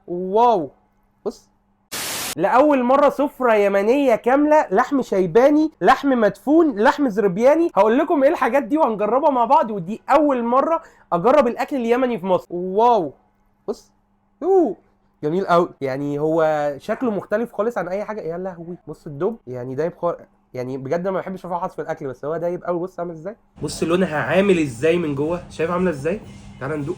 واو بص، لاول مره سفره يمنيه كامله، لحم شيباني، لحم مدفون، لحم زربياني. هقول لكم ايه الحاجات دي وهنجربها مع بعض، ودي اول مره اجرب الاكل اليمني في مصر. واو بص، يوه جميل قوي، يعني هو شكله مختلف خالص عن اي حاجه. يا لهوي بص الدب، يعني دايب يعني بجد انا ما بحبش افحص في الاكل، بس هو دايب قوي. بص عامل ازاي، بص لونها عامل ازاي من جوه، شايف عامله ازاي؟ تعالى ندوق.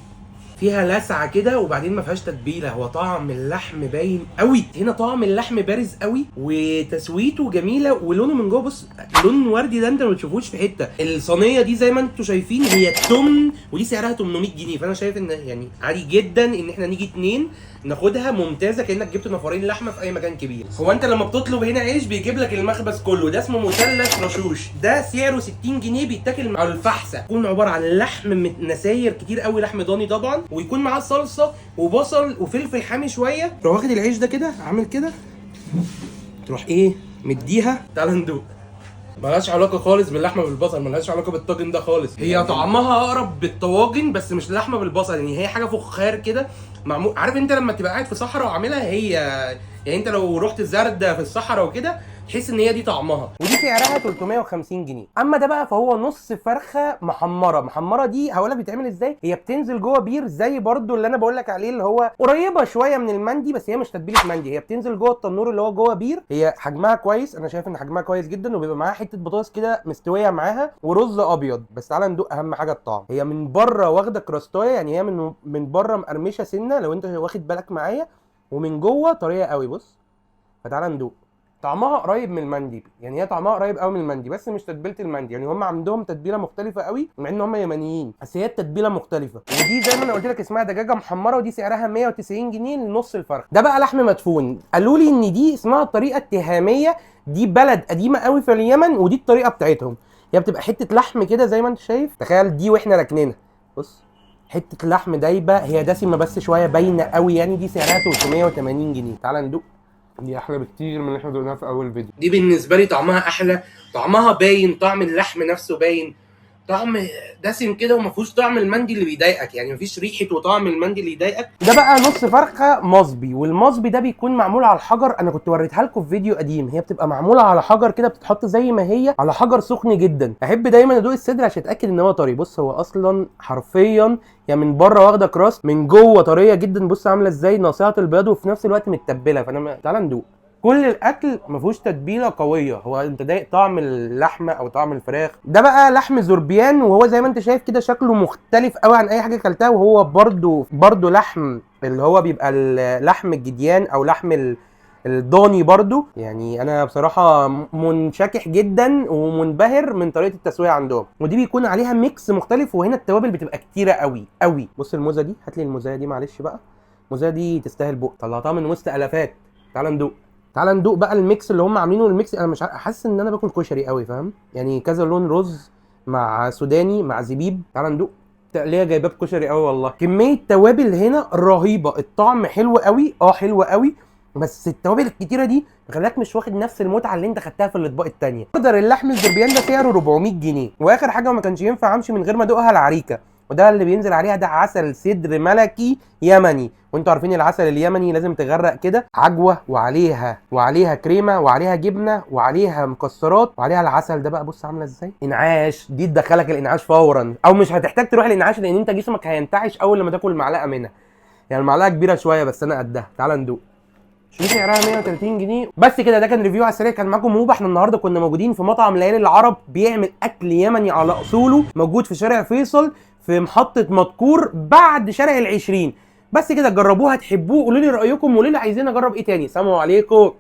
فيها لسعه كده وبعدين ما فيهاش تتبيله. هو طعم اللحم باين قوي هنا، طعم اللحم بارز قوي وتسويته جميله، ولونه من جوه بص لون وردي، ده انت ما تشوفوش في حته. الصينيه دي زي ما انتم شايفين هي تمن، ودي سعرها 800 جنيه. فانا شايف ان يعني عادي جدا ان احنا نيجي اتنين ناخدها، ممتازه كانك جبت نفرين لحمه في اي مكان كبير. هو انت لما بتطلب هنا عيش بيجيب لك المخبز كله، ده اسمه مثلث رشوش، ده سعره 60 جنيه بيتاكل مع الفحسه. يكون عباره عن لحم نساير كتير قوي، لحم ضاني طبعا، ويكون معاه صلصه وبصل وفلفل حامي شويه. تروح واخد العيش ده كده عامل كده، تروح ايه مديها. تعال ندوق. ملهاش علاقه خالص باللحمه بالبصل، ملهاش علاقه بالطاجن ده خالص. هي طعمها اقرب بالطواجن بس مش لحمه بالبصل، يعني هي حاجه فخار كده معمول. عارف انت لما تبقى قاعد في صحراء وعاملها هي، يعني انت لو رحت الزردة في الصحراء وكده تحس ان هي دي طعمها. ودي سعرها 350 جنيه. اما ده بقى فهو نص فرخه محمره دي هقول لك بيتعمل ازاي. هي بتنزل جوه بير زي برضو اللي انا بقول لك عليه، اللي هو قريبه شويه من المندي، بس هي مش تتبيله مندي، هي بتنزل جوه التنور اللي هو جوه بير. هي حجمها كويس، انا شايف ان حجمها كويس جدا، وبيبقى معاها حته بطاطس كده مستويه معاها ورز ابيض. بس تعالى ندوق اهم حاجه الطعم. هي من بره واخده كراستايه، يعني هي من بره مقرمشه سنه لو انت واخد بالك معايا، ومن جوه طريه قوي. بص فتعالى ندوق. طعمها قريب من المندي، يعني هي طعمها قريب قوي من المندي، بس مش تتبيله المندي. يعني هم عندهم تتبيله مختلفه قوي مع ان هم يمنيين، بس هي التتبيله مختلفه. ودي زي ما انا قلت لك اسمها دجاجه محمره، ودي سعرها 190 جنيه لنص الفرخ. ده بقى لحم مدفون، قالوا لي ان دي اسمها الطريقه التهاميه، دي بلد قديمه قوي في اليمن ودي الطريقه بتاعتهم. هي بتبقى حته لحم كده زي ما انت شايف، تخيل دي واحنا راكنينها. بص حته لحم دايبه، هي دسمه بس شويه باينه قوي. يعني دي سعرها 380 جنيه. تعال ندوق. دي احلى بكتير من اللي احنا دوقناها في اول فيديو. دي بالنسبه لي طعمها احلى، طعمها باين، طعم اللحم نفسه باين، طعم دسم كده وما فيهوش طعم المندي اللي بيضايقك، يعني مفيش ريحه وطعم المندي اللي يضايقك. ده بقى نص فرخه مصبي، والمصبي ده بيكون معمول على الحجر. انا كنت وريتها لكم في فيديو قديم، هي بتبقى معموله على حجر كده، بتتحط زي ما هي على حجر سخن جدا. احب دايما ادوق الصدر عشان اتاكد ان هو طري. بص هو اصلا حرفيا يعني من بره واخده كراست، من جوه طريه جدا. بص عامله ازاي ناصعه البياض وفي نفس الوقت متبله. تعالى ندوق. كل الاكل ما فيهوش تتبيله قويه، هو انت ضايق طعم اللحمه او طعم الفراخ. ده بقى لحم زربيان، وهو زي ما انت شايف كده شكله مختلف قوي عن اي حاجه اكلتها، وهو برضو لحم اللي هو بيبقى لحم الجديان او لحم الضاني برضو. يعني انا بصراحه منشكح جدا ومنبهر من طريقه التسويه عندهم، ودي بيكون عليها ميكس مختلف، وهنا التوابل بتبقى كتيره قوي قوي. بص الموزه دي، هات لي الموزه دي معلش بقى، الموزه دي تستاهل بق، طلعتها من وسط الافات. تعال ندوق. تعال ندوق بقى الميكس اللي هم عاملينه. الميكس انا مش حاسس ان انا باكل كشري قوي، فاهم يعني؟ كذا لون رز مع سوداني مع زبيب. تعال ندوق. تقليه جايباه بكشري قوي والله. كميه توابل هنا رهيبه، الطعم حلو قوي، حلو قوي، بس التوابل الكتيره دي خلاك مش واخد نفس المتعه اللي انت خدتها في الاطباق التانيه. اوردر اللحم الزربيان ده سعره 400 جنيه. واخر حاجه وما كانش ينفع امشي من غير ما ادوقها، العريكه. وده اللي بينزل عليها ده عسل صدر ملكي يمني، وانتوا عارفين العسل اليمني لازم تغرق كده عجوه، وعليها كريمه، وعليها جبنه، وعليها مكسرات، وعليها العسل ده بقى. بص عامله ازاي، انعاش. دي تدخلك الانعاش فورا، او مش هتحتاج تروح الانعاش لان انت جسمك هينتعش اول لما تاكل معلقه منها. يعني المعلقه كبيره شويه بس انا قدها. تعال ندوق. دي سعرها 130 جنيه بس كده. ده كان ريفيو على السريع، كان معاكم موبا. احنا النهارده كنا موجودين في مطعم ليالي العرب، بيعمل اكل يمني على اصوله، موجود في شارع فيصل في محطه مدكور بعد شارع ال20. بس كده جربوها تحبوه، قولوا لي رايكم، وقولوا لي عايزين اجرب ايه تاني. سلام عليكم.